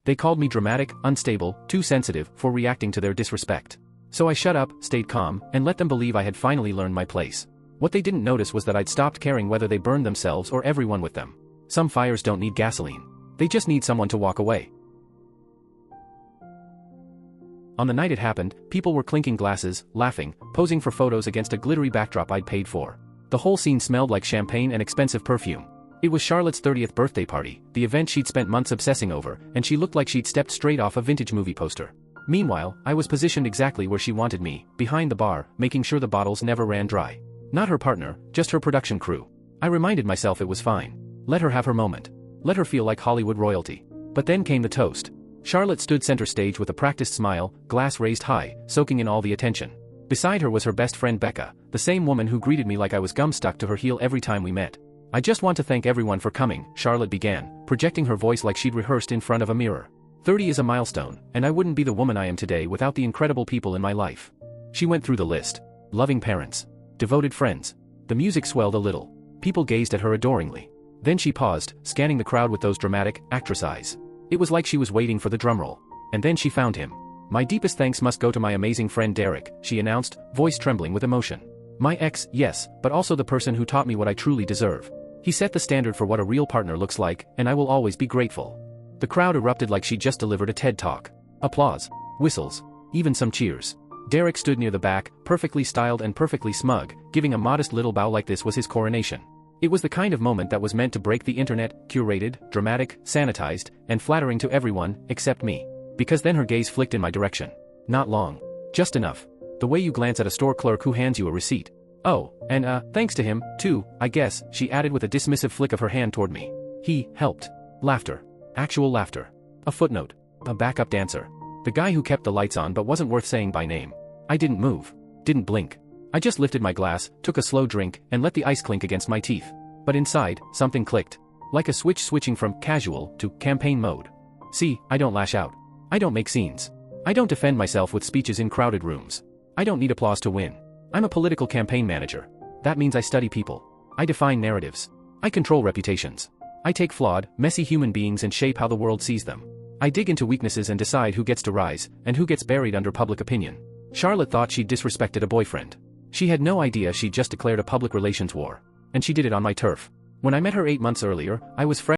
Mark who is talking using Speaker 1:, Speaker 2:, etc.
Speaker 1: They called me dramatic, unstable, too sensitive for reacting to their disrespect. So I shut up, stayed calm, and let them believe I had finally learned my place. What they didn't notice was that I'd stopped caring whether they burned themselves or everyone with them. Some fires don't need gasoline. They just need someone to walk away. On the night it happened, people were clinking glasses, laughing, posing for photos against a glittery backdrop I'd paid for. The whole scene smelled like champagne and expensive perfume. It was Charlotte's 30th birthday party, the event she'd spent months obsessing over, and she looked like she'd stepped straight off a vintage movie poster. Meanwhile, I was positioned exactly where she wanted me, behind the bar, making sure the bottles never ran dry. Not her partner, just her production crew. I reminded myself it was fine. Let her have her moment. Let her feel like Hollywood royalty. But then came the toast. Charlotte stood center stage with a practiced smile, glass raised high, soaking in all the attention. Beside her was her best friend Becca, the same woman who greeted me like I was gum stuck to her heel every time we met. "I just want to thank everyone for coming," Charlotte began, projecting her voice like she'd rehearsed in front of a mirror. 30 is a milestone, and I wouldn't be the woman I am today without the incredible people in my life. She went through the list. Loving parents. Devoted friends. The music swelled a little. People gazed at her adoringly. Then she paused, scanning the crowd with those dramatic, actress eyes. It was like she was waiting for the drumroll. And then she found him. "My deepest thanks must go to my amazing friend Derek," she announced, voice trembling with emotion. "My ex, yes, but also the person who taught me what I truly deserve. He set the standard for what a real partner looks like, and I will always be grateful." The crowd erupted like she'd just delivered a TED Talk. Applause. Whistles. Even some cheers. Derek stood near the back, perfectly styled and perfectly smug, giving a modest little bow like this was his coronation. It was the kind of moment that was meant to break the internet, curated, dramatic, sanitized, and flattering to everyone, except me. Because then her gaze flicked in my direction. Not long. Just enough. The way you glance at a store clerk who hands you a receipt. "Oh, and thanks to him, too, I guess," she added with a dismissive flick of her hand toward me. "He helped." Laughter. Actual laughter. A footnote. A backup dancer. The guy who kept the lights on but wasn't worth saying by name. I didn't move. Didn't blink. I just lifted my glass, took a slow drink, and let the ice clink against my teeth. But inside, something clicked. Like a switch switching from casual to campaign mode. See, I don't lash out. I don't make scenes. I don't defend myself with speeches in crowded rooms. I don't need applause to win. I'm a political campaign manager. That means I study people. I define narratives. I control reputations. I take flawed, messy human beings and shape how the world sees them. I dig into weaknesses and decide who gets to rise, and who gets buried under public opinion. Charlotte thought she'd disrespected a boyfriend. She had no idea she'd just declared a public relations war. And she did it on my turf. When I met her 8 months earlier, I was fresh.